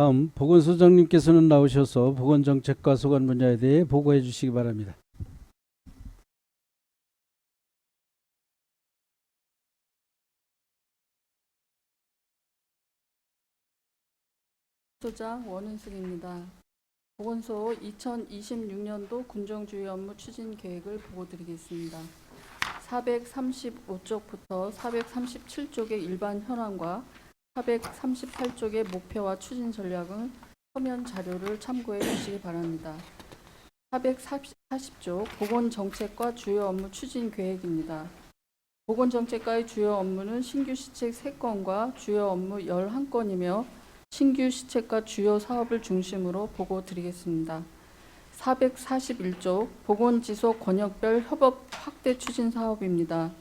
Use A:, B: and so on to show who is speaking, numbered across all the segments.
A: 다음 보건소장님께서는 나오셔서 보건정책과 소관 분야에 대해 보고해 주시기 바랍니다.
B: 소장 원은숙입니다. 보건소 2026년도 군정주의 업무 추진 계획을 보고드리겠습니다. 435쪽부터 437쪽의 일반 현황과 438쪽의 목표와 추진 전략은 서면 자료를 참고해 주시기 바랍니다. 440쪽 보건정책과 주요 업무 추진 계획입니다. 보건정책과의 주요 업무는 신규 시책 3건과 주요 업무 11건이며 신규 시책과 주요 사업을 중심으로 보고 드리겠습니다. 441조 보건지소 권역별 협업 확대 추진 사업입니다.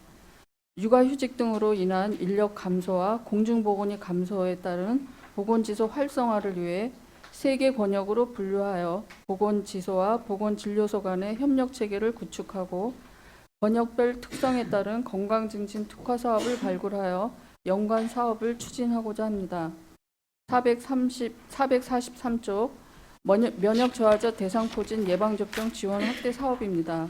B: 육아휴직 등으로 인한 인력 감소와 공중보건이 감소에 따른 보건지소 활성화를 위해 3개 권역으로 분류하여 보건지소와 보건진료소 간의 협력체계를 구축하고 권역별 특성에 따른 건강증진 특화 사업을 발굴하여 연관 사업을 추진하고자 합니다. 443쪽 면역 저하자 대상포진 예방접종 지원 확대 사업입니다.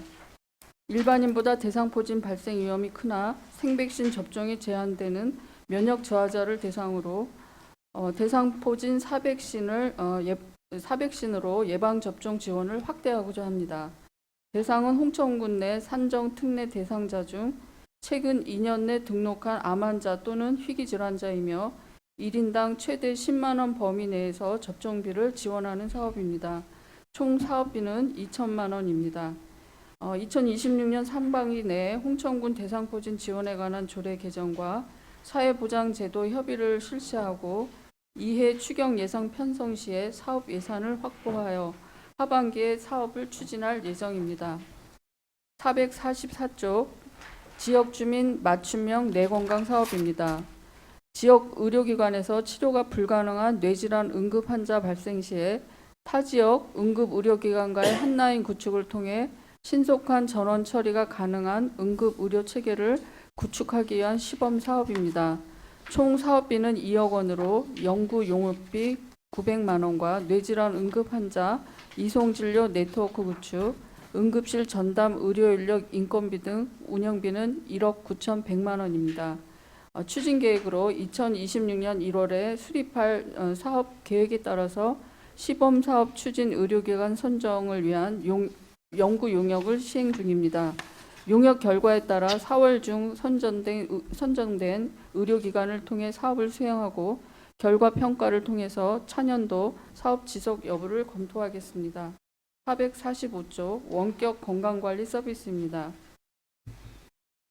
B: 일반인보다 대상포진 발생 위험이 크나 생백신 접종이 제한되는 면역 저하자를 대상으로 대상포진 4백신으로 예방접종 지원을 확대하고자 합니다. 대상은 홍천군 내 산정 특례 대상자 중 최근 2년 내 등록한 암 환자 또는 희귀질환자이며 1인당 최대 10만 원 범위 내에서 접종비를 지원하는 사업입니다. 총 사업비는 2천만 원입니다. 2026년 상반기 내 홍천군 대상포진 지원에 관한 조례 개정과 사회보장제도 협의를 실시하고 2해 추경 예산 편성 시에 사업 예산을 확보하여 하반기에 사업을 추진할 예정입니다. 444쪽 지역주민 맞춤형 뇌건강 사업입니다. 지역 의료기관에서 치료가 불가능한 뇌질환 응급 환자 발생 시에 타 지역 응급 의료기관과의 한라인 구축을 통해 신속한 전원 처리가 가능한 응급 의료 체계를 구축하기 위한 시범 사업입니다. 총 사업비는 2억 원으로 연구 용역비 900만 원과 뇌질환 응급 환자 이송진료 네트워크 구축, 응급실 전담 의료 인력 인건비 등 운영비는 1억 9,100만 원입니다. 추진 계획으로 2026년 1월에 수립할 사업 계획에 따라서 시범 사업 추진 의료기관 선정을 위한 연구 용역을 시행 중입니다. 용역 결과에 따라 4월 중 선정된 의료기관을 통해 사업을 수행하고 결과 평가를 통해서 차년도 사업 지속 여부를 검토하겠습니다. 445조 원격 건강관리 서비스입니다.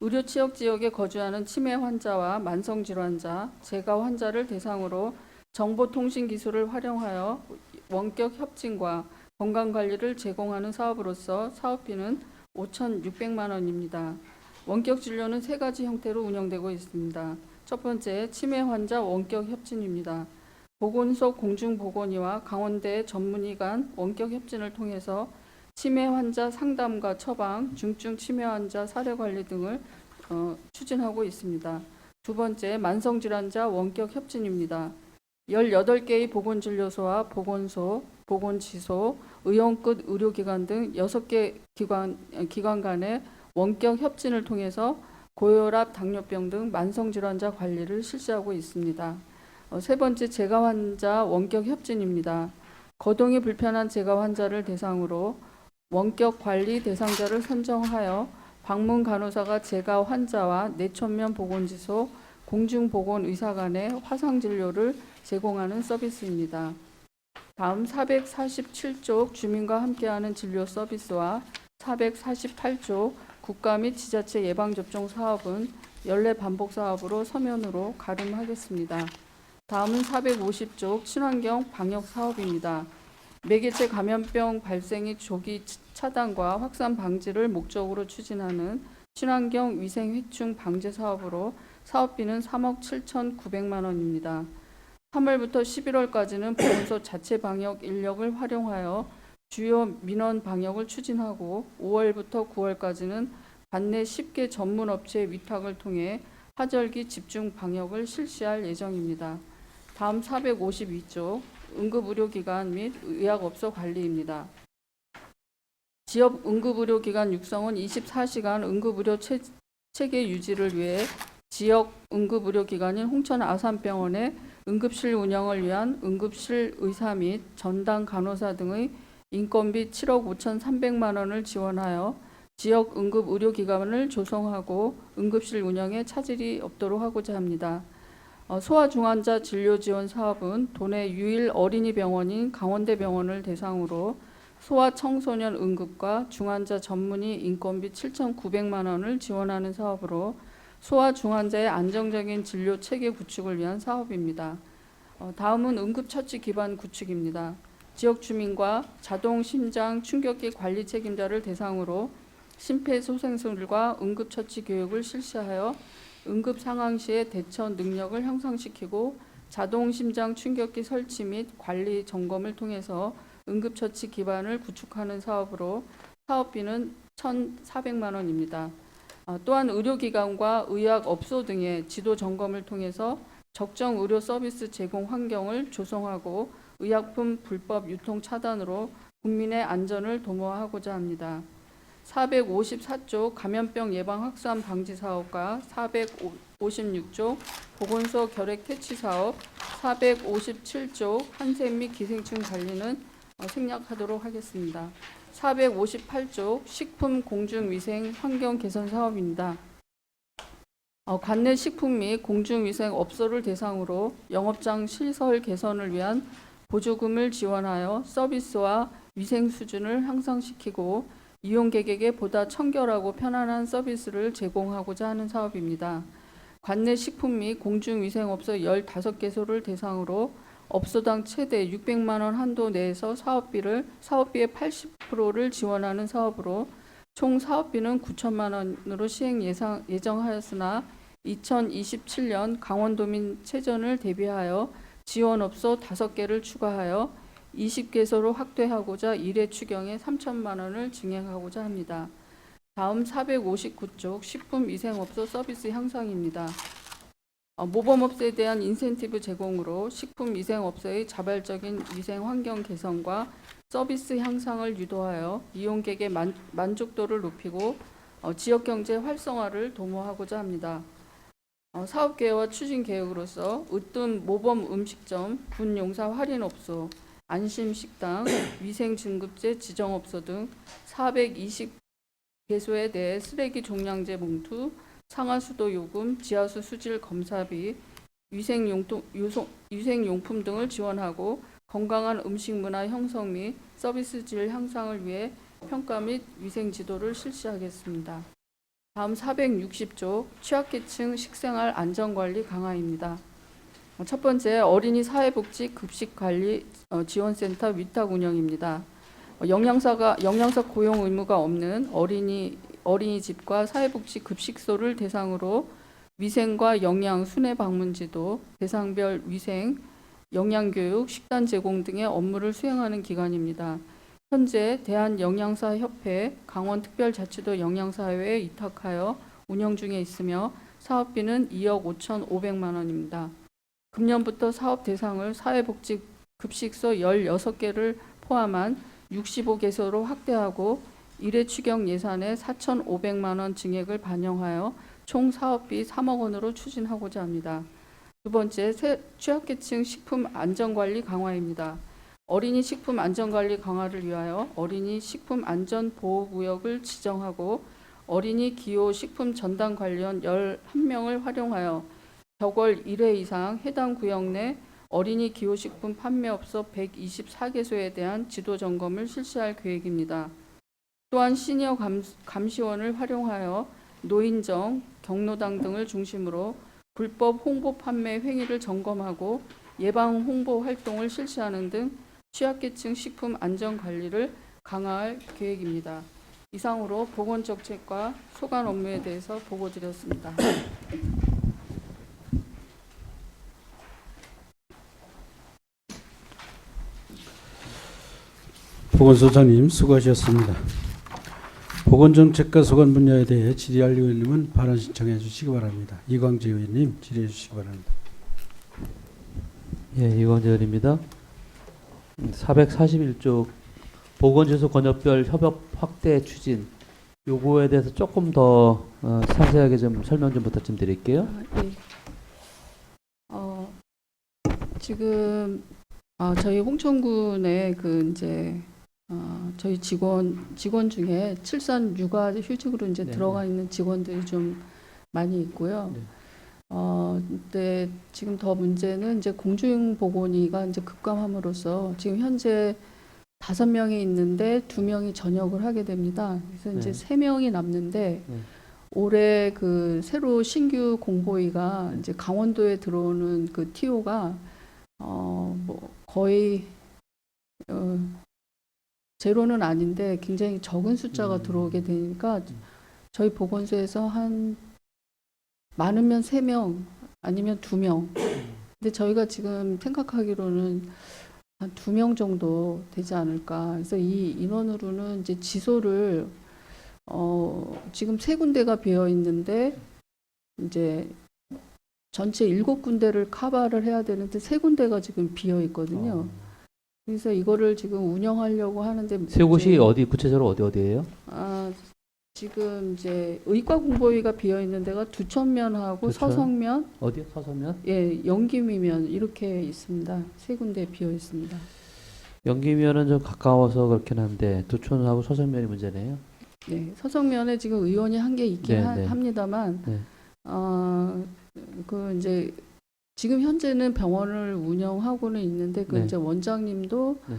B: 의료 취약 지역에 거주하는 치매 환자와 만성질환자, 재가 환자를 대상으로 정보통신 기술을 활용하여 원격 협진과 건강관리를 제공하는 사업으로서 사업비는 5,600만 원입니다. 원격 진료는 3가지 형태로 운영되고 있습니다. 첫 번째, 치매 환자 원격 협진입니다. 보건소 공중보건의와 강원대 전문의 간 원격 협진을 통해서 치매 환자 상담과 처방, 중증 치매 환자 사례 관리 등을 추진하고 있습니다. 두 번째, 만성질환자 원격 협진입니다. 18개의 보건진료소와 보건소, 보건지소, 의원 끝 의료기관 등 6개 기관 간의 원격 협진을 통해서 고혈압, 당뇨병 등 만성질환자 관리를 실시하고 있습니다. 세 번째, 재가 환자 원격 협진입니다. 거동이 불편한 재가 환자를 대상으로 원격 관리 대상자를 선정하여 방문 간호사가 재가 환자와 내천면 보건지소, 공중보건의사 간의 화상진료를 제공하는 서비스입니다. 다음 447쪽 주민과 함께하는 진료 서비스와 448쪽 국가 및 지자체 예방접종 사업은 연례 반복 사업으로 서면으로 가름하겠습니다. 다음은 450쪽 친환경 방역 사업입니다. 매개체 감염병 발생의 조기 차단과 확산 방지를 목적으로 추진하는 친환경 위생 해충 방제 사업으로 사업비는 3억 7,900만 원입니다. 3월부터 11월까지는 보건소 자체 방역 인력을 활용하여 주요 민원 방역을 추진하고 5월부터 9월까지는 관내 10개 전문 업체 위탁을 통해 하절기 집중 방역을 실시할 예정입니다. 다음 452쪽 응급의료기관 및 의약업소 관리입니다. 지역 응급의료기관 육성은 24시간 응급의료 체계 유지를 위해 지역 응급의료기관인 홍천 아산병원의 응급실 운영을 위한 응급실 의사 및 전담 간호사 등의 인건비 7억 5,300만 원을 지원하여 지역 응급의료기관을 조성하고 응급실 운영에 차질이 없도록 하고자 합니다. 소아중환자 진료지원 사업은 도내 유일 어린이병원인 강원대병원을 대상으로 소아청소년 응급과 중환자 전문의 인건비 7,900만 원을 지원하는 사업으로 소아중환자의 안정적인 진료 체계 구축을 위한 사업입니다. 다음은 응급처치 기반 구축입니다. 지역 주민과 자동 심장 충격기 관리 책임자를 대상으로 심폐소생술과 응급처치 교육을 실시하여 응급 상황 시의 대처 능력을 향상시키고 자동 심장 충격기 설치 및 관리 점검을 통해서 응급처치 기반을 구축하는 사업으로 사업비는 1,400만 원입니다. 또한 의료기관과 의약업소 등의 지도 점검을 통해서 적정 의료 서비스 제공 환경을 조성하고 의약품 불법 유통 차단으로 국민의 안전을 도모하고자 합니다. 454조 감염병 예방 확산 방지 사업과 456조 보건소 결핵 퇴치 사업, 457조 한센 및 기생충 관리는 생략하도록 하겠습니다. 458조 식품 공중위생 환경 개선 사업입니다. 관내 식품 및 공중위생 업소를 대상으로 영업장 시설 개선을 위한 보조금을 지원하여 서비스와 위생 수준을 향상시키고 이용객에게 보다 청결하고 편안한 서비스를 제공하고자 하는 사업입니다. 관내 식품 및 공중위생업소 15개소를 대상으로 업소당 최대 600만 원 한도 내에서 사업비의 80%를 지원하는 사업으로 총 사업비는 9천만 원으로 시행 예정하였으나 2027년 강원도민 체전을 대비하여 지원업소 5개를 추가하여 20개소로 확대하고자 1회 추경에 3천만 원을 증액하고자 합니다. 다음 459쪽 식품위생업소 서비스 향상입니다. 모범업소에 대한 인센티브 제공으로 식품위생업소의 자발적인 위생 환경 개선과 서비스 향상을 유도하여 이용객의 만족도를 높이고 지역경제 활성화를 도모하고자 합니다. 사업계획과 추진계획으로서 으뜸 모범음식점, 분용사 할인업소, 안심식당, 위생진급제 지정업소 등 420개소에 대해 쓰레기 종량제 봉투, 상하수도 요금, 지하수 수질 검사비, 위생용품 등을 지원하고 건강한 음식 문화 형성 및 서비스 질 향상을 위해 평가 및 위생 지도를 실시하겠습니다. 다음 460조 취약계층 식생활 안전관리 강화입니다. 첫 번째, 어린이 사회복지 급식관리 지원센터 위탁 운영입니다. 영양사 고용 의무가 없는 어린이집과 사회복지 급식소를 대상으로 위생과 영양 순회 방문지도, 대상별 위생, 영양교육, 식단 제공 등의 업무를 수행하는 기관입니다. 현재 대한영양사협회, 강원특별자치도 영양사회에 위탁하여 운영 중에 있으며 사업비는 2억 5,500만 원입니다. 금년부터 사업 대상을 사회복지 급식소 16개를 포함한 65개소로 확대하고 1회 추경 예산에 4,500만 원 증액을 반영하여 총 사업비 3억 원으로 추진하고자 합니다. 두 번째, 취약계층 식품 안전관리 강화입니다. 어린이 식품 안전관리 강화를 위하여 어린이 식품 안전보호구역을 지정하고 어린이 기호 식품 전담 관련 11명을 활용하여 격월 1회 이상 해당 구역 내 어린이 기호식품 판매업소 124개소에 대한 지도 점검을 실시할 계획입니다. 또한 시니어 감시원을 활용하여 노인정, 경로당 등을 중심으로 불법 홍보 판매 행위를 점검하고 예방 홍보 활동을 실시하는 등 취약계층 식품 안전 관리를 강화할 계획입니다. 이상으로 보건정책과 소관 업무에 대해서 보고드렸습니다.
A: 보건소장님 수고하셨습니다. 보건정책과 소관 분야에 대해 질의할 의원님은 발언 신청해 주시기 바랍니다. 이광재 의원님 질의해 주시기 바랍니다.
C: 예, 이광재 의원입니다. 441쪽 보건지수 권역별 협업 확대 추진 요거에 대해서 조금 더 상세하게 좀 설명 좀 부탁 좀 드릴게요.
B: 예. 지금 저희 홍천군에 그 이제 저희 직원 중에 출산 육아 휴직으로 이제
C: 네,
B: 들어가 있는 직원들이 좀 많이 있고요.
C: 네.
B: 근데 지금 더 문제는 이제 공중보건의가 이제 급감함으로써 지금 현재 5명이 있는데 2명이 전역을 하게 됩니다. 그래서 이제
C: 네.
B: 3명이 남는데
C: 네.
B: 올해 그 새로 신규 공보위가 이제 강원도에 들어오는 그 TO가 뭐 거의 제로는 아닌데 굉장히 적은 숫자가 들어오게 되니까 저희 보건소에서 한 많으면 3명 아니면 2명. 근데 저희가 지금 생각하기로는 한 2명 정도 되지 않을까. 그래서 이 인원으로는 이제 지소를 지금 3군데가 비어 있는데 이제 전체 7군데를 커버를 해야 되는데 3군데가 지금 비어 있거든요. 그래서 이거를 지금 운영하려고 하는데
C: 세 곳이
B: 이제
C: 어디 구체적으로 어디예요?
B: 지금 이제 의과 공보위가 비어 있는 데가 두천면하고
C: 두천?
B: 서성면,
C: 어디? 서서면?
B: 예, 영기미면 이렇게 있습니다. 3군데 비어 있습니다.
C: 연기면은 좀 가까워서 그렇긴 한데 두촌하고 서선면이 문제네요.
B: 네, 서성면에 지금 의원이 한 개 있긴
C: 네, 네.
B: 합니다만,
C: 네.
B: 그 이제 지금 현재는 병원을 운영하고는 있는데 그
C: 네.
B: 이제 원장님도
C: 네.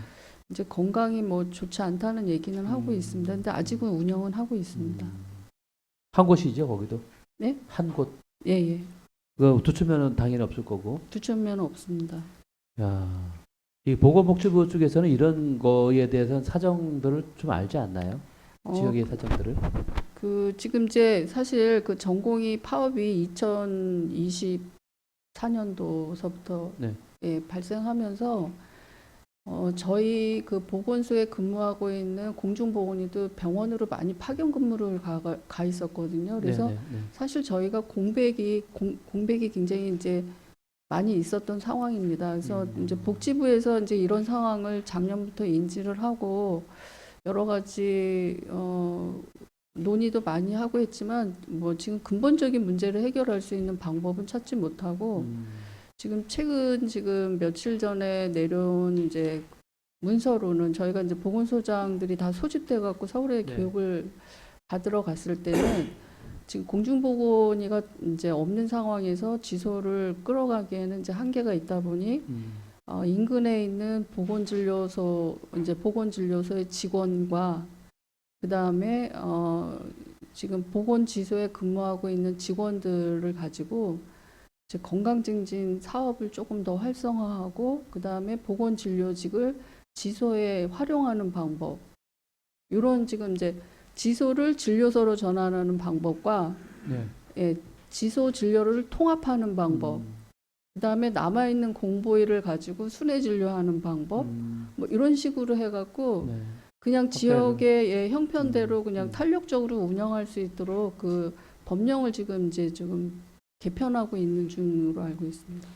B: 이제 건강이 뭐 좋지 않다는 얘기는 하고 있습니다. 근데 아직은 운영은 하고 있습니다.
C: 한 곳이죠, 거기도?
B: 네?
C: 한 곳.
B: 예, 예.
C: 그 두촌면은 당연히 없을 거고.
B: 두천면은 없습니다.
C: 야, 이 보건복지부 쪽에서는 이런 거에 대해서는 사정들을 좀 알지 않나요? 지역의 사정들을?
B: 그 지금 이제 사실 그 전공의 파업이 2024년도서부터
C: 네.
B: 예, 발생하면서 저희 그 보건소에 근무하고 있는 공중보건의도 병원으로 많이 파견 근무를 가 있었거든요. 그래서
C: 네, 네, 네.
B: 사실 저희가 공백이 굉장히 이제 많이 있었던 상황입니다. 그래서 이제 복지부에서 이제 이런 상황을 작년부터 인지를 하고 여러 가지 논의도 많이 하고 했지만 뭐 지금 근본적인 문제를 해결할 수 있는 방법은 찾지 못하고 지금 지금 며칠 전에 내려온 이제 문서로는 저희가 이제 보건소장들이 다 소집돼 갖고 서울에
C: 네.
B: 교육을 받으러 갔을 때는 지금 공중보건의가 이제 없는 상황에서 지소를 끌어가기에는 이제 한계가 있다 보니 인근에 있는 보건진료소의 직원과 그다음에 지금 보건지소에 근무하고 있는 직원들을 가지고 이제 건강증진 사업을 조금 더 활성화하고 그다음에 보건진료직을 지소에 활용하는 방법 이런 지금 이제 지소를 진료소로 전환하는 방법과
C: 네.
B: 예, 지소 진료를 통합하는 방법 그다음에 남아있는 공보위를 가지고 순회 진료하는 방법 뭐 이런 식으로 해갖고
C: 네.
B: 그냥 지역의 예,
C: 음.
B: 형편대로 그냥 탄력적으로 운영할 수 있도록 그 법령을 지금 개편하고 있는 중으로 알고 있습니다.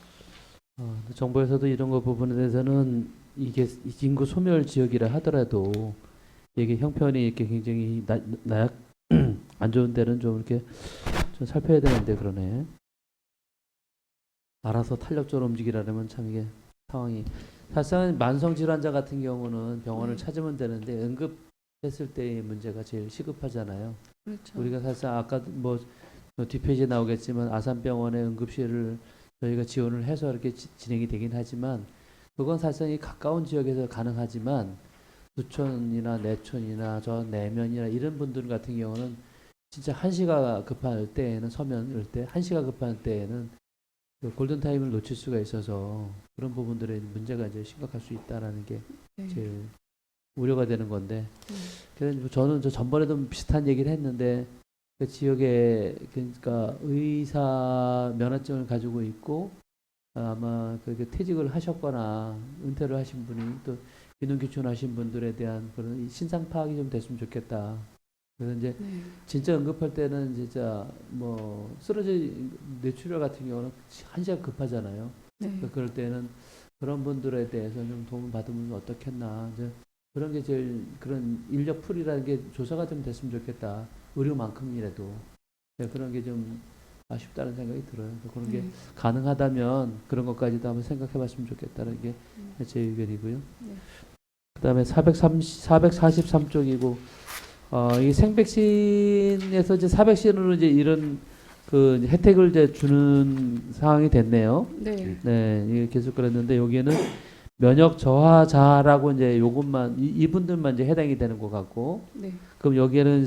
C: 정부에서도 이런 거 부분에 대해서는 이게 인구 소멸 지역이라 하더라도 이게 형편이 이렇게 굉장히 안 좋은 데는 좀 이렇게 좀 살펴야 되는데 그러네. 알아서 탄력적으로 움직이라면 참 이게 상황이 사실상 만성 질환자 같은 경우는 병원을 찾으면 되는데 응급했을 때의 문제가 제일 시급하잖아요.
B: 그렇죠.
C: 우리가 사실상 아까 뭐 뒷페이지에 나오겠지만 아산병원의 응급실을 저희가 지원을 해서 이렇게 진행이 되긴 하지만 그건 사실상 이 가까운 지역에서 가능하지만 두천이나 내촌이나 저 내면이나 이런 분들 같은 경우는 진짜 한시가 급할 때에는 서면 이럴 때 한시가 급할 때에는 그 골든타임을 놓칠 수가 있어서 그런 부분들에 문제가 이제 심각할 수 있다라는 게 제일 우려가 되는 건데 그래서 저는 전번에도 비슷한 얘기를 했는데 그 지역에 그러니까 의사 면허증을 가지고 있고 아마 그 퇴직을 하셨거나 은퇴를 하신 분이 또 기능기촌하신 분들에 대한 그런 신상 파악이 좀 됐으면 좋겠다. 그래서 이제 진짜 응급할 때는 진짜 뭐 쓰러진 뇌출혈 같은 경우는 한시가 급하잖아요.
B: 네.
C: 그럴 때는 그런 분들에 대해서 좀 도움을 받으면 어떻겠나. 이제 그런 게 제일 그런 인력 풀이라는 게 조사가 좀 됐으면 좋겠다. 의료만큼이라도. 네, 그런 게 좀 아쉽다는 생각이 들어요. 그래서 그런 게 가능하다면 그런 것까지도 한번 생각해 봤으면 좋겠다는 게 제 의견이고요.
B: 네.
C: 그다음에 443쪽이고 이 생백신에서 이제 사백신으로 이제 이런 그 이제 혜택을 이제 주는 상황이 됐네요.
B: 네.
C: 네, 이게 계속 그랬는데 여기에는 면역 저하자라고 이제 요것만 이분들만 이제 해당이 되는 것 같고,
B: 네.
C: 그럼 여기에는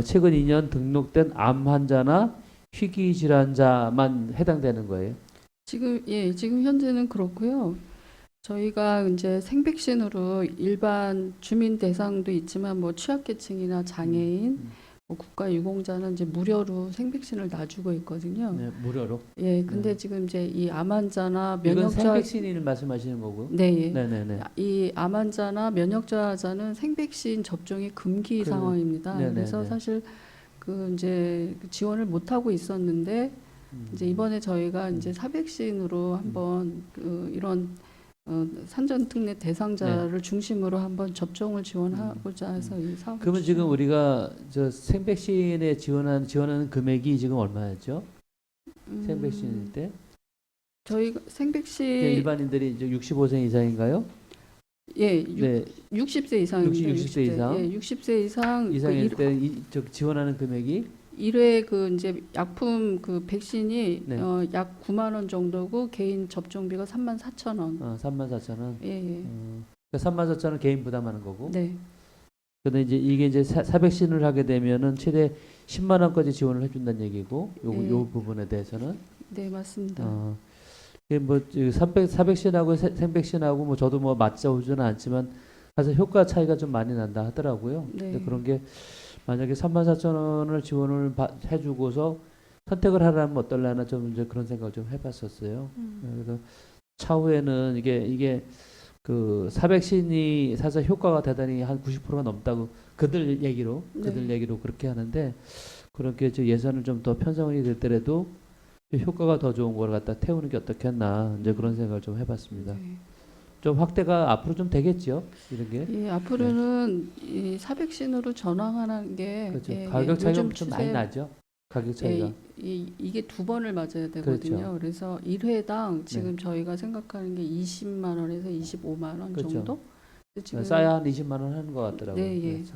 C: 최근 2년 등록된 암 환자나 희귀 질환자만 해당되는 거예요.
B: 지금 현재는 그렇고요. 저희가 이제 생백신으로 일반 주민 대상도 있지만 뭐 취약계층이나 장애인, 뭐 국가유공자는 이제 무료로 생백신을 놔주고 있거든요.
C: 네, 무료로.
B: 예, 근데 지금 이제 이 암 환자나
C: 이건
B: 면역저하,
C: 생백신을 말씀하시는 거고요.
B: 네, 예.
C: 네네네.
B: 이 암 환자나 면역저하자는 생백신 접종이 금기
C: 그래.
B: 상황입니다.
C: 네네네.
B: 그래서 사실 그 이제 지원을 못 하고 있었는데 이제 이번에 저희가 이제 사백신으로 한번 그 이런 산전특례 대상자를 중심으로 한번 접종을 지원하고자 해서 이 사업을
C: 그러면 지금 우리가 저 생백신에 지원하는 금액이 지금 얼마였죠? 생백신일 때?
B: 저희가 생백신
C: 일반인들이 이제 65세 이상인가요?
B: 예,
C: 네,
B: 60세 이상입니다.
C: 60세 이상?
B: 예, 60세 이상
C: 이상일 때 저 지원하는 금액이
B: 1회 그 이제 약품 그 백신이
C: 네.
B: 약 9만 원 정도고 개인 접종비가 34,000원.
C: 34,000원.
B: 예, 예.
C: 그러니까 34,000원 개인 부담하는 거고.
B: 네.
C: 근데 이제 이게 이제 사백신을 하게 되면은 최대 10만 원까지 지원을 해준다는 얘기고,
B: 예.
C: 요 부분에 대해서는
B: 네, 맞습니다.
C: 이게 뭐 사백신하고 생백신하고 뭐 저도 뭐 맞져오지는 않지만 사실 효과 차이가 좀 많이 난다 하더라고요.
B: 네.
C: 근데 그런 게 만약에 34,000원을 지원을 해주고서 선택을 하라면 어떨려나 좀 이제 그런 생각을 좀 해봤었어요. 그래서 차후에는 이게 그 사백신이 사실 효과가 대단히 한 90%가 넘다고 그들 얘기로 그렇게 하는데, 그렇게 저 예산을 좀 더 편성이 됐더라도 효과가 더 좋은 걸 갖다 태우는 게 어떻겠나 이제 그런 생각을 좀 해봤습니다.
B: 네.
C: 좀 확대가 앞으로 좀 되겠죠, 이런 게.
B: 예, 앞으로는 이 사백신으로 전환하는 게
C: 그렇죠.
B: 예,
C: 가격 차이가
B: 요즘
C: 좀 많이 나죠. 가격 차이가.
B: 이게 두 번을 맞아야 되거든요.
C: 그렇죠.
B: 그래서 1회당 지금 저희가 생각하는 게 20만 원에서 25만 원
C: 그렇죠.
B: 정도. 지금
C: 싸야 한 20만 원 하는 것 같더라고요.
B: 네, 예.
C: 그래서,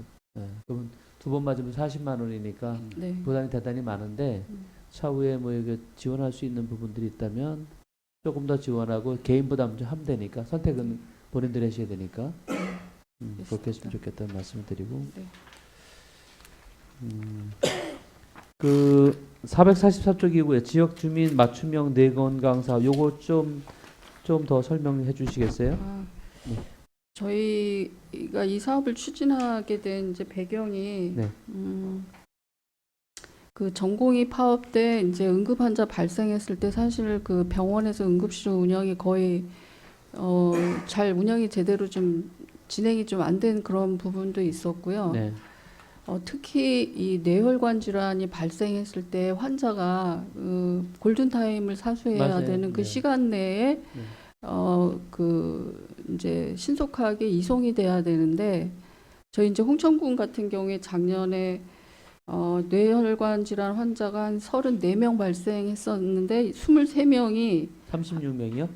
C: 그러면 두 번 맞으면 40만 원이니까
B: 네.
C: 부담이 대단히 많은데 차후에 뭐 이게 지원할 수 있는 부분들이 있다면 조금 더 지원하고 개인 부담 좀 하면 되니까 선택은 본인들이 하셔야 되니까 그렇게 했으면 좋겠다는 말씀을 드리고
B: 네.
C: 그 444쪽이고요. 지역 주민 맞춤형 뇌건강 사업 요거 좀 더 설명해 주시겠어요? 네.
B: 저희가 이 사업을 추진하게 된 이제 배경이
C: 네.
B: 그 전공의 파업 때 이제 응급 환자 발생했을 때 사실 그 병원에서 응급실 운영이 거의 잘 운영이 제대로 좀 진행이 좀 안 된 그런 부분도 있었고요.
C: 네.
B: 특히 이 뇌혈관 질환이 발생했을 때 환자가 골든 타임을 사수해야
C: 맞아요.
B: 되는 그
C: 네.
B: 시간 내에 그 이제 신속하게 이송이 돼야 되는데 저희 이제 홍천군 같은 경우에 작년에 뇌혈관 질환 환자가 한 34명 발생했었는데 23명이
C: 36명이요?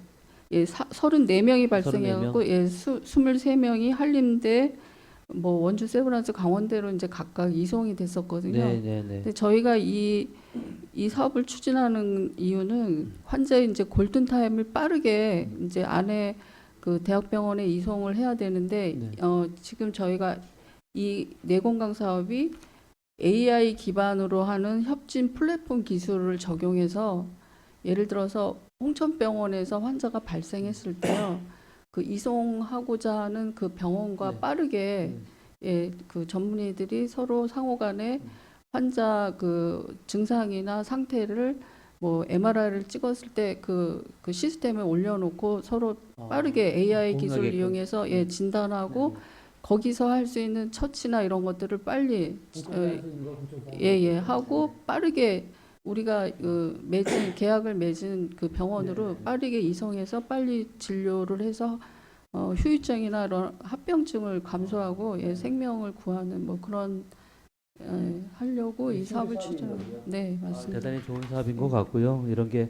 B: 예, 34명이 발생해갖고 예, 23명이 한림대 뭐 원주 세브란스 강원대로 이제 각각 이송이 됐었거든요.
C: 네, 네, 네.
B: 근데 저희가 이 사업을 추진하는 이유는 환자의 이제 골든 타임을 빠르게 이제 안에 그 대학병원에 이송을 해야 되는데
C: 네.
B: 지금 저희가 이 뇌건강 사업이 AI 기반으로 하는 협진 플랫폼 기술을 적용해서 예를 들어서 홍천병원에서 환자가 발생했을 때요. 그 이송하고자 하는 그 병원과
C: 네.
B: 빠르게 예, 그 전문의들이 서로 상호간에 환자 그 증상이나 상태를 뭐 MRI를 찍었을 때 그 시스템에 올려놓고 서로 빠르게 AI 기술을
C: 공유하게끔.
B: 이용해서 예, 진단하고 거기서 할 수 있는 처치나 이런 것들을 빨리 하고 빠르게 우리가 계약을 맺은 그 병원으로 빠르게 이송해서 빨리 진료를 해서 후유증이나 이런 합병증을 감소하고 생명을 구하는 뭐 그런 하려고 이 사업을 추진하고. 네, 맞습니다.
C: 대단히 좋은 사업인 것 같고요. 이런 게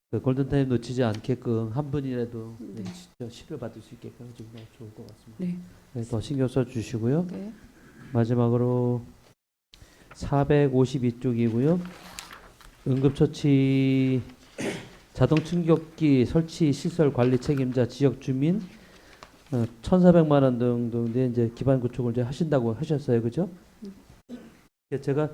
C: 그 골든타임 놓치지 않게끔 한 분이라도 진짜 치료 받을 수 있게끔 좀 좋을 것 같습니다.
B: 네.
C: 네, 더 신경 써 주시고요.
B: 네.
C: 마지막으로 452쪽이고요. 응급처치 자동 충격기 설치 시설 관리 책임자 지역 주민 1,400만 원 정도인데 이제 기반 구축을 이제 하신다고 하셨어요, 그죠? 제가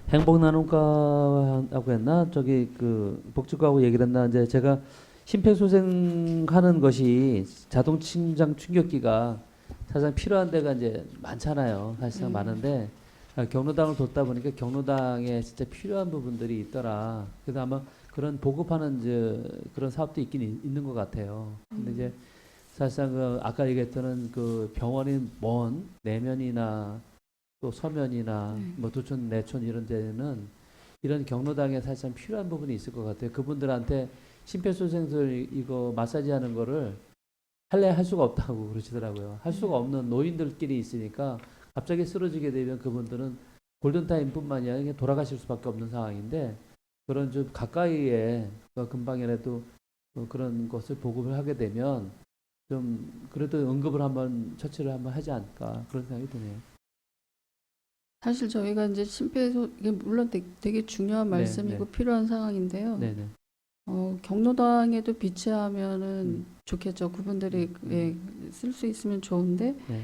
C: 행복나눔과하고 했나 저기 그 복지과하고 얘기를 했나 이제 제가 심폐소생하는 것이 자동 심장 충격기가 사실상 필요한 데가 이제 많잖아요. 사실상 많은데 경로당을 뒀다 보니까 경로당에 진짜 필요한 부분들이 있더라. 그래서 아마 그런 보급하는 그런 사업도 있긴 있는 것 같아요. 근데 이제 사실상 그 아까 얘기했던 그 병원이 먼 내면이나 또 서면이나 뭐 두촌 내촌 이런 데는 이런 경로당에 사실상 필요한 부분이 있을 것 같아요. 그분들한테 심폐소생술 이거 마사지 하는 거를 할 수가 없다고 그러시더라고요. 할 수가 없는 노인들끼리 있으니까 갑자기 쓰러지게 되면 그분들은 골든타임뿐만이 아니라 그냥 돌아가실 수밖에 없는 상황인데 그런 좀 가까이에 금방이라도 그런 것을 보급을 하게 되면 좀 그래도 응급을 한번 처치를 한번 하지 않을까 그런 생각이 드네요.
B: 사실 저희가 이제 이게 물론 되게 중요한
C: 네,
B: 말씀이고
C: 네.
B: 필요한 상황인데요.
C: 네네.
B: 경로당에도 비치하면은 좋겠죠. 그분들이 쓸 수 있으면 좋은데
C: 네.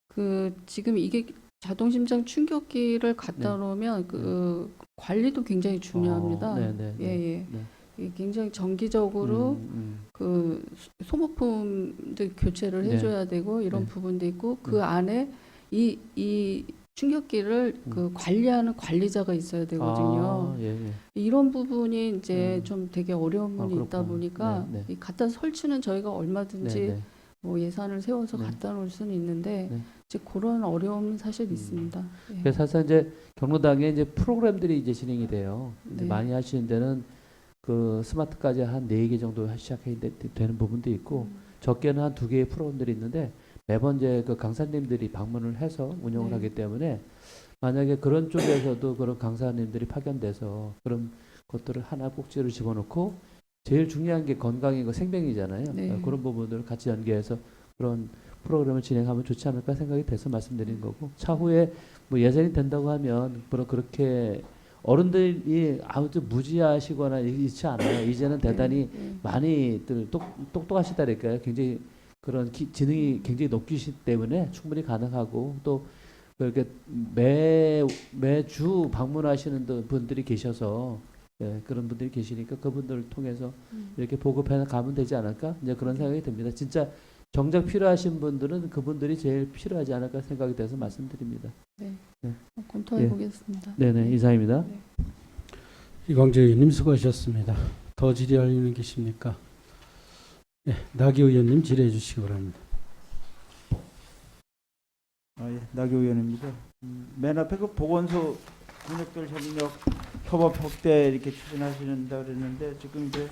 B: 그 지금 이게 자동 심장 충격기를 갖다
C: 네.
B: 놓으면 그 관리도 굉장히 중요합니다.
C: 네네.
B: 예.
C: 네.
B: 이게 굉장히 정기적으로 그 소모품들 교체를
C: 네.
B: 해줘야 되고 이런
C: 네.
B: 부분도 있고 그 안에 이 충격기를 그 관리하는 관리자가 있어야 되거든요.
C: 예.
B: 이런 부분이 이제 좀 되게 어려운 부분이 있다
C: 그렇구나.
B: 보니까
C: 네, 네.
B: 이 갖다 설치는 저희가 얼마든지
C: 네네.
B: 뭐 예산을 세워서
C: 네.
B: 갖다 놓을 수는 있는데
C: 네.
B: 이제 그런 어려움은 사실 있습니다. 예.
C: 그래서 사실 이제 경로당에 이제 프로그램들이 이제 진행이 돼요. 이제
B: 네.
C: 많이 하시는 데는 그 스마트까지 한 4개 정도 시작해야 되는 부분도 있고 적게는 한 2개의 프로그램들이 있는데 매번 이제 그 강사님들이 방문을 해서 운영을
B: 네.
C: 하기 때문에 만약에 그런 쪽에서도 그런 강사님들이 파견돼서 그런 것들을 하나 꼭지를 집어넣고 제일 중요한 게 건강이고 생명이잖아요.
B: 네.
C: 그런 부분들을 같이 연계해서 그런 프로그램을 진행하면 좋지 않을까 생각이 돼서 말씀드린 거고 차후에 뭐 예산이 된다고 하면 그렇게 어른들이 아무튼 무지하시거나 있지 않아요. 이제는 대단히
B: 네.
C: 많이들 똑똑하시다니까요. 굉장히 그런 지능이 굉장히 높으시기 때문에 충분히 가능하고 또 그렇게 매주 방문하시는 분들이 계셔서 그런 분들이 계시니까 그분들을 통해서 이렇게 보급해 가면 되지 않을까 이제 그런 생각이 듭니다. 진짜 정작 필요하신 분들은 그분들이 제일 필요하지 않을까 생각이 돼서 말씀드립니다.
B: 검토해 보겠습니다.
C: 네네 이상입니다.
A: 이광재 의원님 수고하셨습니다. 더 질의할 의원님 계십니까? 네, 나기 의원님 질의해 주시기 바랍니다.
D: 나교 의원입니다. 맨 앞에 그 보건소 군역별 협력 협업 확대 이렇게 추진하시는다 그랬는데 지금 이제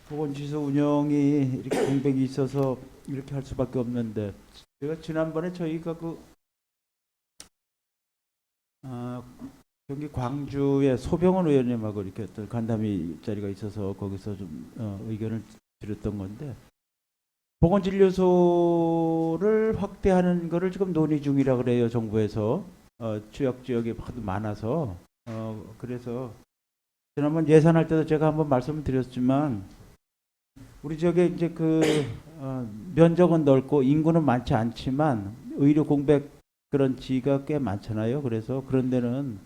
D: 보건시설 운영이 이렇게 공백이 있어서 이렇게 할 수밖에 없는데 제가 지난번에 저희가 경기 광주의 소병원 의원님하고 이렇게 어떤 간담회 자리가 있어서 거기서 좀 의견을 드렸던 건데 보건진료소를 확대하는 거를 지금 논의 중이라 그래요 정부에서 지역이 하도 많아서 그래서 지난번 예산할 때도 제가 한번 말씀을 드렸지만 우리 지역에 이제 면적은 넓고 인구는 많지 않지만 의료 공백 그런 지가 꽤 많잖아요. 그래서 그런 데는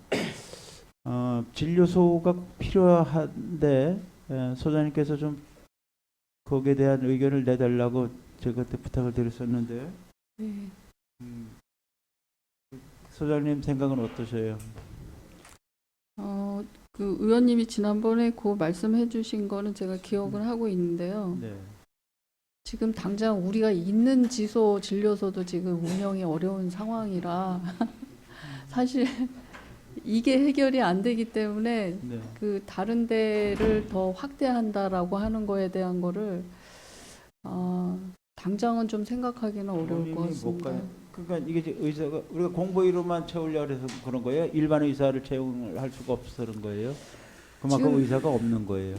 D: 진료소가 필요한데 소장님께서 좀 거기에 대한 의견을 내달라고 제가 그때 부탁을 드렸었는데 소장님 생각은 어떠세요?
B: 그 의원님이 지난번에 그 말씀해 주신 거는 제가 기억을 하고 있는데요.
D: 네.
B: 지금 당장 우리가 있는 진료소도 지금 운영이 어려운 상황이라 사실 이게 해결이 안 되기 때문에
D: 네.
B: 그 다른 데를 더 확대한다라고 하는 거에 대한 거를 당장은 좀 생각하기는 어려울 것
D: 본인이 못
B: 같습니다.
D: 가요. 그러니까 이게 이제 의사가 우리가 공보의료만 채우려고 해서 그런 거예요? 일반 의사를 채용할 수가 없어서 그런 거예요? 그만큼
B: 지금
D: 의사가 없는 거예요.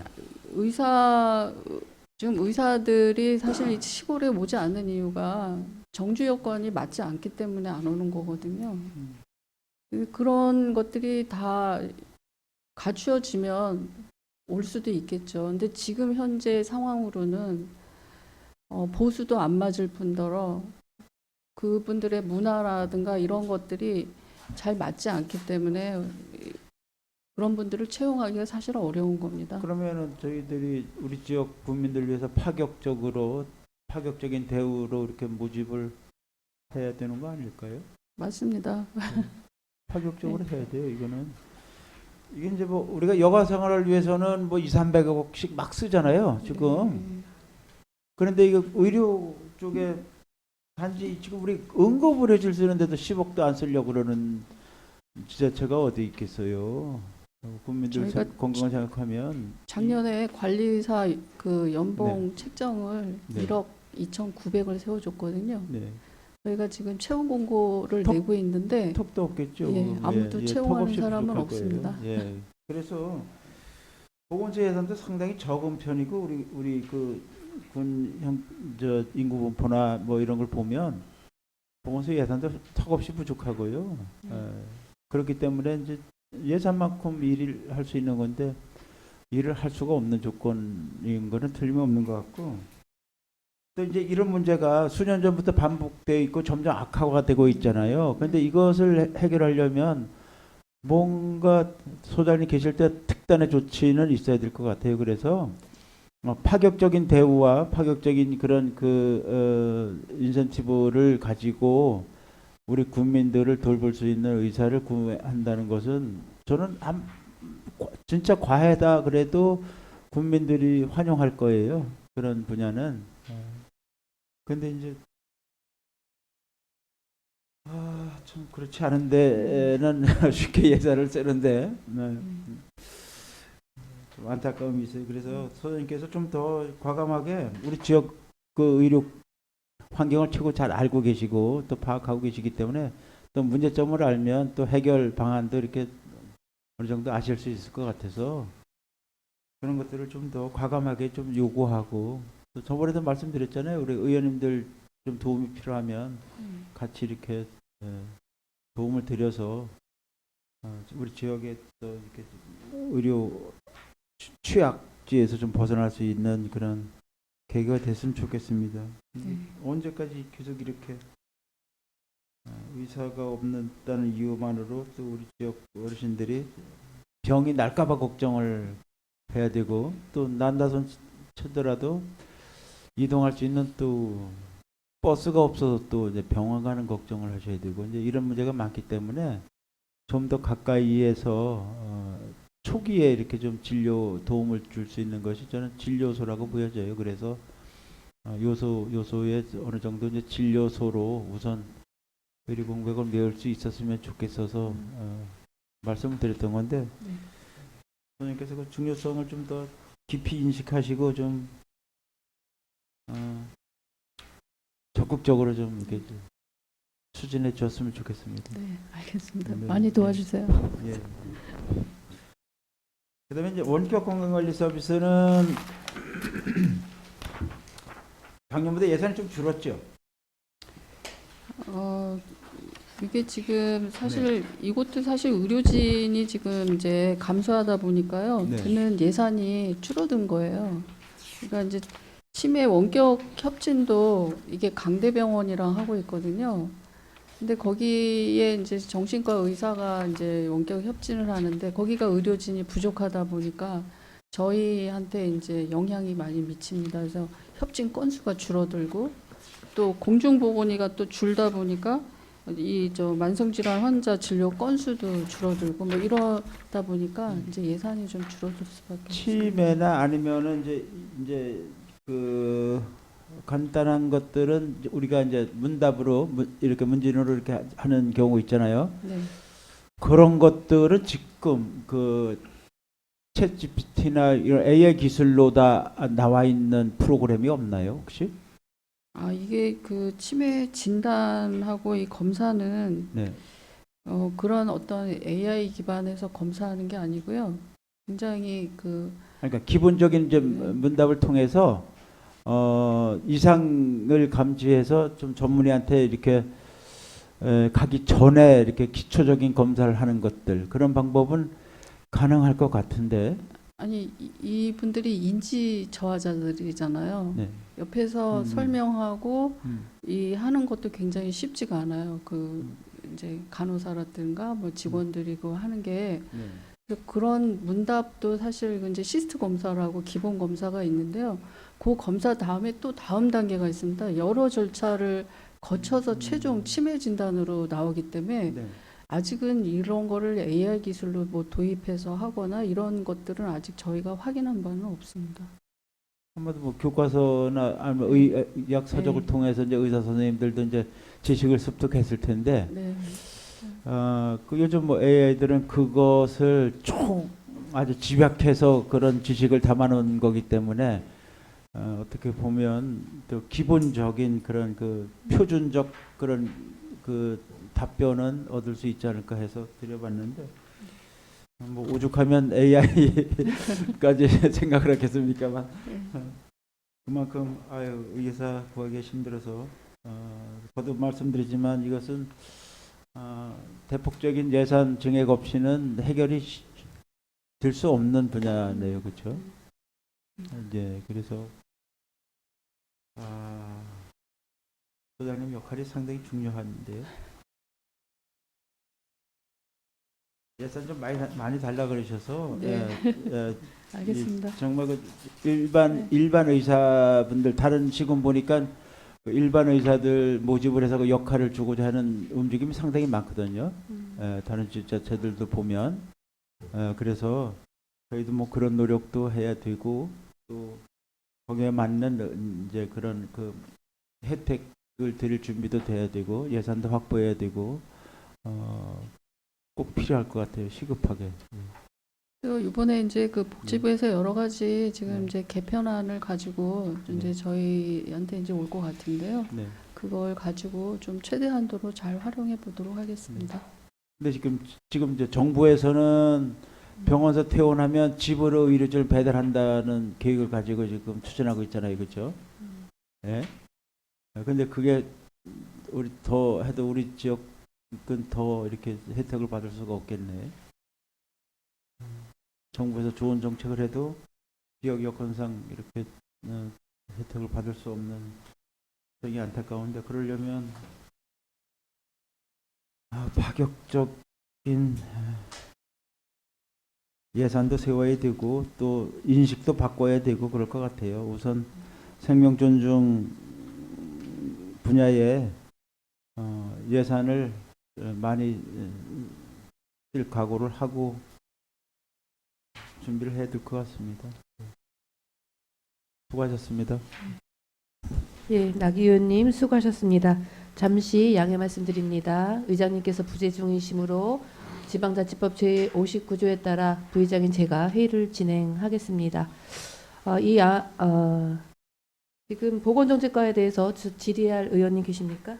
B: 지금 의사들이 사실 이 시골에 오지 않는 이유가 정주 여건이 맞지 않기 때문에 안 오는 거거든요. 그런 것들이 다 갖추어지면 올 수도 있겠죠. 근데 지금 현재 상황으로는 보수도 안 맞을 뿐더러 그분들의 문화라든가 이런 것들이 잘 맞지 않기 때문에 그런 분들을 채용하기가 사실 어려운 겁니다.
D: 그러면은 저희들이 우리 지역 국민들 위해서 파격적인 대우로 이렇게 모집을 해야 되는 거 아닐까요?
B: 맞습니다.
D: 파격적으로 해야 돼요. 이게 이제 뭐 우리가 여가 생활을 위해서는 뭐 200~300억씩 막 쓰잖아요. 지금. 그런데 이거 의료 쪽에 단지 지금 우리 응급의료실 쓰는데도 10억도 안 쓰려고 그러는 지자체가 어디 있겠어요. 국민들
B: 저희가
D: 건강을 생각하면
B: 작년에 관리사 그 연봉 책정을
D: 네.
B: 1억 2,900을 세워줬거든요.
D: 네.
B: 저희가 지금 채용 공고를
D: 턱-
B: 내고 있는데
D: 턱도 없겠죠.
B: 예, 아무도 채용하는
D: 턱없이
B: 사람은
D: 부족할
B: 없습니다.
D: 거예요. 예. 그래서 보건소 예산도 상당히 적은 편이고 우리 저 인구 분포나 뭐 이런 걸 보면 보건소 예산도 턱없이 부족하고요. 예. 그렇기 때문에 이제 예산만큼 일을 할 수 있는 건데 일을 할 수가 없는 조건인 거는 틀림없는 것 같고 또 이제 이런 문제가 수년 전부터 반복되어 있고 점점 악화가 되고 있잖아요. 그런데 이것을 해결하려면 뭔가 소장님 계실 때 특단의 조치는 있어야 될 것 같아요. 그래서 파격적인 대우와 파격적인 그런 인센티브를 가지고 우리 국민들을 돌볼 수 있는 의사를 구매한다는 것은 저는 진짜 과해다 그래도 국민들이 환영할 거예요. 그런 분야는. 근데 이제 참 그렇지 않은 데는 쉽게 예산을 쓰는데 좀 안타까움이 있어요. 그래서 소장님께서 좀 더 과감하게 우리 지역 그 의료 환경을 최고 잘 알고 계시고 또 파악하고 계시기 때문에 또 문제점을 알면 또 해결 방안도 이렇게 어느 정도 아실 수 있을 것 같아서 그런 것들을 좀 더 과감하게 좀 요구하고 또 저번에도 말씀드렸잖아요. 우리 의원님들 좀 도움이 필요하면 같이 이렇게 도움을 드려서 우리 지역에 또 이렇게 의료 취약지에서 좀 벗어날 수 있는 그런 계기가 됐으면 좋겠습니다. 언제까지 계속 이렇게 의사가 없다는 이유만으로 또 우리 지역 어르신들이 병이 날까봐 걱정을 해야 되고 또 난다손 치더라도 이동할 수 있는 또 버스가 없어서 또 이제 병원 가는 걱정을 하셔야 되고 이제 이런 문제가 많기 때문에 좀 더 가까이에서 초기에 이렇게 좀 진료 도움을 줄 수 있는 것이 저는 진료소라고 보여져요. 그래서 요소에 어느 정도 이제 진료소로 우선 의료 공백을 메울 수 있었으면 좋겠어서 말씀을 드렸던 건데 선생님께서 그 중요성을 좀 더 깊이 인식하시고 좀 적극적으로 좀 이렇게 추진해 주었으면 좋겠습니다.
B: 네, 알겠습니다.
D: 네.
B: 많이 도와주세요.
D: 예. 그다음에 이제 원격 건강관리 서비스는 작년보다 예산이 좀 줄었죠.
B: 이게 지금 사실 이것도 사실 의료진이 지금 이제 감소하다 보니까요.
D: 네.
B: 드는 예산이 줄어든 거예요. 그러니까 이제 치매 원격 협진도 이게 강대병원이랑 하고 있거든요. 근데 거기에 이제 정신과 의사가 이제 원격 협진을 하는데 거기가 의료진이 부족하다 보니까 저희한테 이제 영향이 많이 미칩니다. 그래서 협진 건수가 줄어들고 또 공중보건의가 또 줄다 보니까 이 저 만성질환 환자 진료 건수도 줄어들고 뭐 이러다 보니까 이제 예산이 좀 줄어들 수밖에 없습니다.
D: 치매나 아니면은 이제 그 간단한 것들은 이제 우리가 이제 문답으로 이렇게 문진으로 이렇게 하는 경우 있잖아요.
B: 네.
D: 그런 것들은 지금 그 챗GPT나 이런 AI 기술로 다 나와 있는 프로그램이 없나요, 혹시?
B: 아, 이게 그 치매 진단하고 이 검사는
D: 네.
B: 그런 어떤 AI 기반에서 검사하는 게 아니고요. 굉장히 그
D: 그러니까 기본적인 이제 문답을 통해서 이상을 감지해서 좀 전문의한테 이렇게 가기 전에 이렇게 기초적인 검사를 하는 것들, 그런 방법은 가능할 것 같은데.
B: 아니 이분들이 인지 저하자들이잖아요.
D: 네.
B: 옆에서 설명하고
D: 음.
B: 이 하는 것도 굉장히 쉽지가 않아요. 그 이제 간호사라든가 뭐 직원들이 그거 하는 게
D: 네.
B: 그래서 그런 문답도 사실 이제 시스트 검사라고 기본 검사가 있는데요. 그 검사 다음에 또 다음 단계가 있습니다. 여러 절차를 거쳐서 최종 치매 진단으로 나오기 때문에
D: 네.
B: 아직은 이런 거를 AI 기술로 뭐 도입해서 하거나 이런 것들은 아직 저희가 확인한 바는 없습니다.
D: 한마디로 뭐 교과서나 아니면 의학 서적을
B: 네.
D: 통해서 이제 의사 선생님들도 이제 지식을 습득했을 텐데,
B: 네.
D: 그 요즘 뭐 AI들은 그것을 아주 집약해서 그런 지식을 담아놓은 거기 때문에 어떻게 보면 또 기본적인 그런 그 표준적 그런 그 답변은 얻을 수 있지 않을까 해서 드려봤는데, 뭐 오죽하면 AI까지 생각을 하겠습니까만, 그만큼 의사 구하기 힘들어서 거듭 말씀드리지만 이것은 대폭적인 예산 증액 없이는 해결이 될 수 없는 분야네요, 그렇죠? 이제 그래서 소장님 역할이 상당히 중요한데요. 예산 좀 많이 달라 그러셔서
B: 네. 알겠습니다.
D: 정말 그 일반 의사분들 다른 시군 보니까 그 일반 의사들 모집을 해서 그 역할을 주고자 하는 움직임이 상당히 많거든요. 다른 지자체들도 보면 그래서 저희도 뭐 그런 노력도 해야 되고 또 거기에 맞는 이제 그런 그 혜택을 드릴 준비도 돼야 되고 예산도 확보해야 되고 꼭 필요할 것 같아요. 시급하게.
B: 그리고 이번에 이제 그 복지부에서 여러 가지 지금
D: 네.
B: 이제 개편안을 가지고 이제
D: 네.
B: 저희한테 이제 올 것 같은데요.
D: 네.
B: 그걸 가지고 좀 최대한도로 잘 활용해 보도록 하겠습니다.
D: 근데 지금 이제 정부에서는 병원에서 퇴원하면 집으로 의료진을 배달한다는 계획을 가지고 지금 추진하고 있잖아요, 그렇죠? 예. 근데 그게 우리 더 해도 우리 지역은 더 이렇게 혜택을 받을 수가 없겠네. 정부에서 좋은 정책을 해도 지역 여건상 이렇게 혜택을 받을 수 없는 되게 안타까운데 그러려면 파격적인 예산도 세워야 되고 또 인식도 바꿔야 되고 그럴 것 같아요. 우선 생명 존중 분야에 예산을 많이 쓸 각오를 하고 준비를 해야 될 것 같습니다. 수고하셨습니다.
E: 예, 락 의원님 수고하셨습니다. 잠시 양해 말씀드립니다. 의장님께서 부재 중이시므로 지방자치법 제59조에 따라 부의장인 제가 회의를 진행하겠습니다. 지금 보건정책과에 대해서 질의할 의원님 계십니까?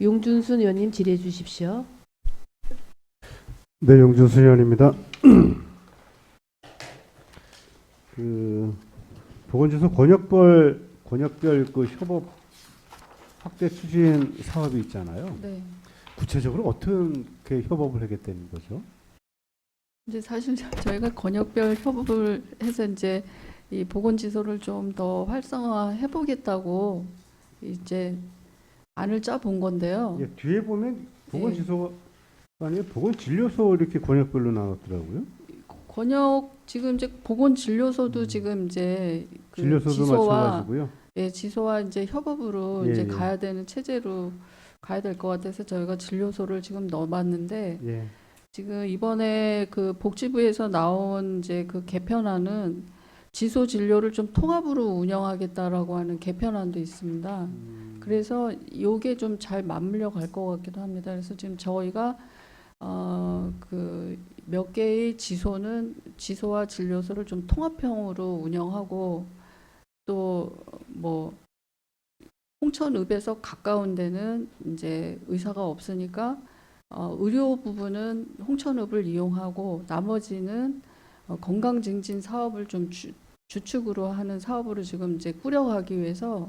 E: 용준순 의원님 질의해 주십시오.
F: 네, 용준순 의원입니다. 그 보건주소 권역별 그 협업 확대 추진 사업이 있잖아요.
B: 네.
F: 구체적으로 어떻게 협업을 하겠다는 거죠?
B: 이제 사실 저희가 권역별 협업을 해서 이제 이 보건지소를 좀 더 활성화해 보겠다고 이제 안을 짜 본 건데요.
F: 예, 뒤에 보면 보건주소가 아니에요. 보건진료소 이렇게 권역별로 나눴더라고요.
B: 지금 이제 보건진료소도 지금 이제 그
F: 진료소도
B: 지소와
F: 마찬가지고요.
B: 예, 지소와 이제 협업으로
F: 예,
B: 이제
F: 예.
B: 가야 되는 체제로 가야 될 것 같아서 저희가 진료소를 지금 넣어봤는데
F: 예,
B: 지금 이번에 그 복지부에서 나온 이제 그 개편안은 지소 진료를 좀 통합으로 운영하겠다라고 하는 개편안도 있습니다. 그래서 요게 좀 잘 맞물려 갈 것 같기도 합니다. 그래서 지금 저희가 그 몇 개의 지소와 진료소를 좀 통합형으로 운영하고 또 뭐 홍천읍에서 가까운 데는 이제 의사가 없으니까 의료 부분은 홍천읍을 이용하고 나머지는 건강 증진 사업을 좀 주축으로 하는 사업으로 지금 이제 꾸려가기 위해서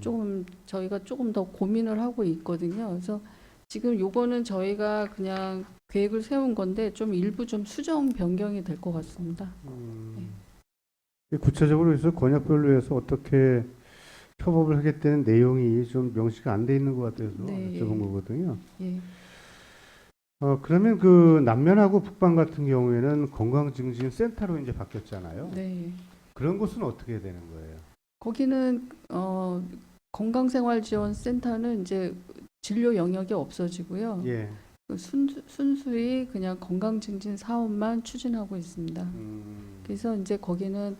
B: 조금 저희가 조금 더 고민을 하고 있거든요. 그래서 지금 요거는 저희가 그냥 계획을 세운 건데 좀 일부 좀 수정 변경이 될 것 같습니다.
F: 구체적으로 해서 권역별로 해서 어떻게 협업을 하겠다는 내용이 좀 명시가 안 돼 있는 것 같아서
B: 네.
F: 여쭤본 거거든요.
B: 예.
F: 그러면 그 남면하고 북방 같은 경우에는 건강증진센터로 이제 바뀌었잖아요.
B: 네.
F: 그런 곳은 어떻게 되는 거예요?
B: 거기는 건강생활지원센터는 이제 진료 영역이 없어지고요.
F: 예.
B: 그 순수히 그냥 건강증진 사업만 추진하고 있습니다. 그래서 이제 거기는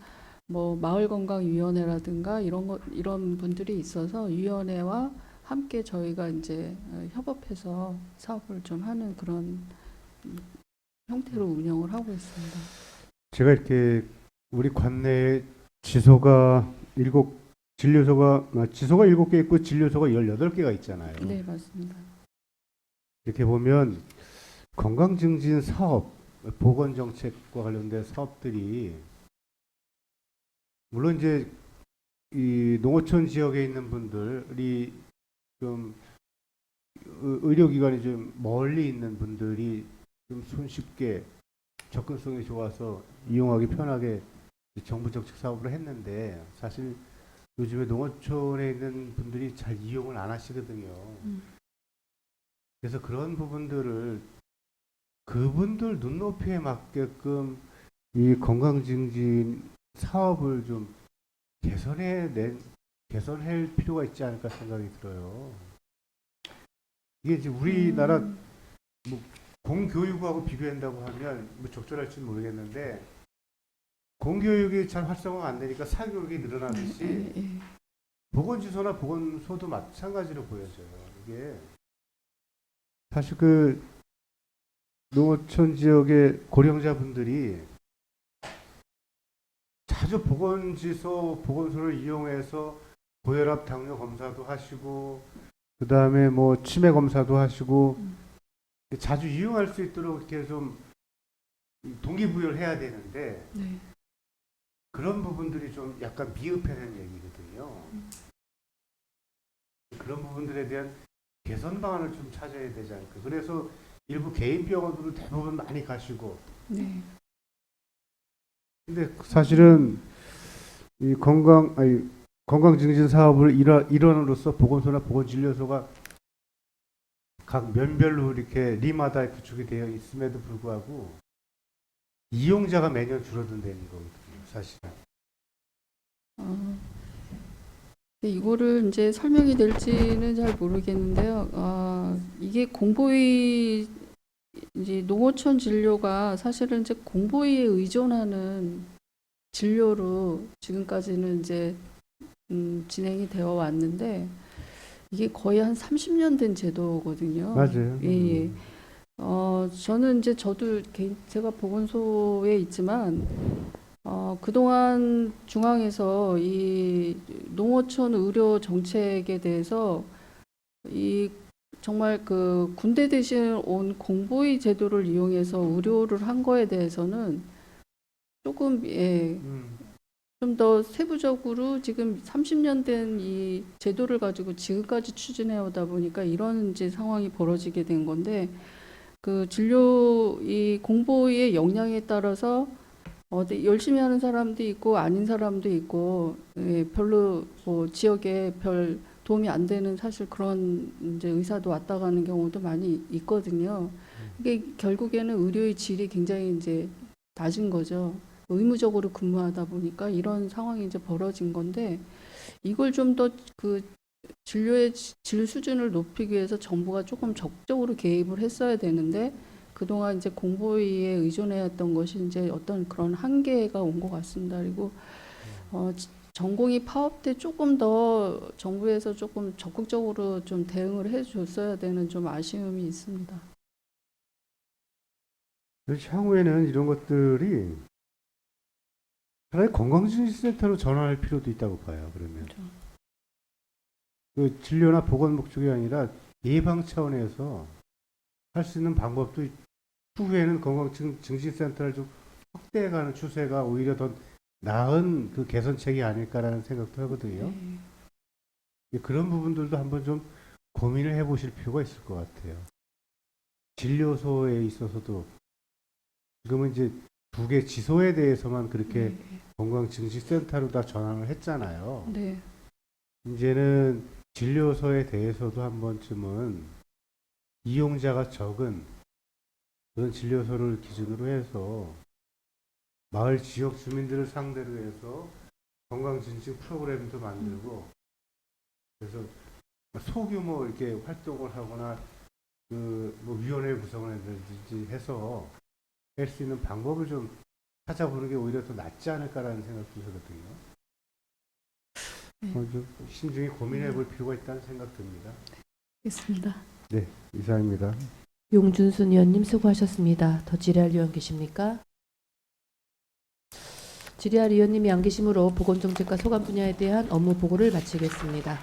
B: 뭐 마을건강위원회라든가 이런 분들이 있어서 위원회와 함께 저희가 이제 협업해서 사업을 좀 하는 그런 형태로 운영을 하고 있습니다.
F: 제가 이렇게 우리 관내에 지소가 7개 있고 진료소가 18개가 있잖아요.
B: 네, 맞습니다.
F: 이렇게 보면 건강증진 사업, 보건정책과 관련된 사업들이 물론 이제 이 농어촌 지역에 있는 분들이 좀 의료기관이 좀 멀리 있는 분들이 좀 손쉽게 접근성이 좋아서 이용하기 편하게 정부 정책 사업을 했는데 사실 요즘에 농어촌에 있는 분들이 잘 이용을 안 하시거든요. 그래서 그런 부분들을 그분들 눈높이에 맞게끔 이 건강증진 사업을 좀 개선할 필요가 있지 않을까 생각이 들어요. 이게 이제 우리나라 뭐 공교육하고 비교한다고 하면 뭐 적절할지는 모르겠는데 공교육이 잘 활성화가 안 되니까 사교육이 늘어나듯이
B: 예.
F: 보건지소나 보건소도 마찬가지로 보여져요. 이게 사실 그 농어촌 지역의 고령자분들이 자주 보건소를 이용해서 고혈압, 당뇨 검사도 하시고 그 다음에 뭐 치매 검사도 하시고 자주 이용할 수 있도록 이렇게 좀 동기부여를 해야 되는데
B: 네.
F: 그런 부분들이 좀 약간 미흡해는 얘기거든요. 그런 부분들에 대한 개선 방안을 좀 찾아야 되지 않을까. 그래서 일부 개인 병원으로 대부분 많이 가시고.
B: 네.
F: 근데 사실은 이 건강증진 사업을 일원으로서 보건소나 보건진료소가 각 면별로 이렇게 리마다 구축이 되어 있음에도 불구하고 이용자가 매년 줄어든다는 거거든요, 사실은.
B: 근데 이거를 이제 설명이 될지는 잘 모르겠는데요. 이게 공보위 이제 농어촌 진료가 사실은 이제 공보위에 의존하는 진료로 지금까지는 이제 진행이 되어 왔는데 이게 거의 한 30년 된 제도거든요.
F: 맞아요.
B: 예. 저는 이제 제가 보건소에 있지만 그동안 중앙에서 이 농어촌 의료 정책에 대해서 이 정말 그 군대 대신 온 공보위 제도를 이용해서 의료를 한 거에 대해서는 조금 좀 더 세부적으로 지금 30년 된 이 제도를 가지고 지금까지 추진해 오다 보니까 이런 이제 상황이 벌어지게 된 건데 그 이 공보위의 역량에 따라서 열심히 하는 사람도 있고 아닌 사람도 있고 별로 뭐 지역에 별 도움이 안 되는 사실 그런 이제 의사도 왔다 가는 경우도 많이 있거든요. 이게 결국에는 의료의 질이 굉장히 이제 낮은 거죠. 의무적으로 근무하다 보니까 이런 상황이 이제 벌어진 건데 이걸 좀 더 그 진료의 질 수준을 높이기 위해서 정부가 조금 적극적으로 개입을 했어야 되는데 그동안 이제 공보위에 의존해왔던 것이 이제 어떤 그런 한계가 온 것 같습니다. 그리고 전공이 파업때 조금 더 정부에서 조금 적극적으로 좀 대응을 해줬어야 되는 좀 아쉬움이 있습니다.
F: 그래서 향후에는 이런 것들이 차라리 건강증진센터로 전환할 필요도 있다고 봐요. 그러면
B: 그렇죠.
F: 그 진료나 보건 목적이 아니라 예방 차원에서 할 수 있는 방법도 후에는 건강증진센터를 좀 확대해가는 추세가 오히려 더 나은 그 개선책이 아닐까라는 생각도 하거든요. 그런 부분들도 한번 좀 고민을 해보실 필요가 있을 것 같아요. 진료소에 있어서도 지금은 이제 두 개 지소에 대해서만 그렇게 건강증진센터로 다 전환을 했잖아요.
B: 네.
F: 이제는 진료소에 대해서도 한 번쯤은 이용자가 적은 그런 진료소를 기준으로 해서 마을 지역 주민들을 상대로 해서 건강증진 프로그램도 만들고 그래서 소규모 이렇게 활동을 하거나 그 뭐 위원회 구성을 한다든지 해서 할 수 있는 방법을 좀 찾아보는 게 오히려 더 낫지 않을까라는 생각도 들거든요. 좀 신중히 고민해 볼 필요가 있다는 생각 듭니다.
B: 알겠습니다.
F: 네, 이상입니다.
E: 용준순 의원님 수고하셨습니다. 더 질의할 의원 계십니까? 질의할 의원님이 안 계시므로 보건정책과 소관 분야에 대한 업무 보고를 마치겠습니다.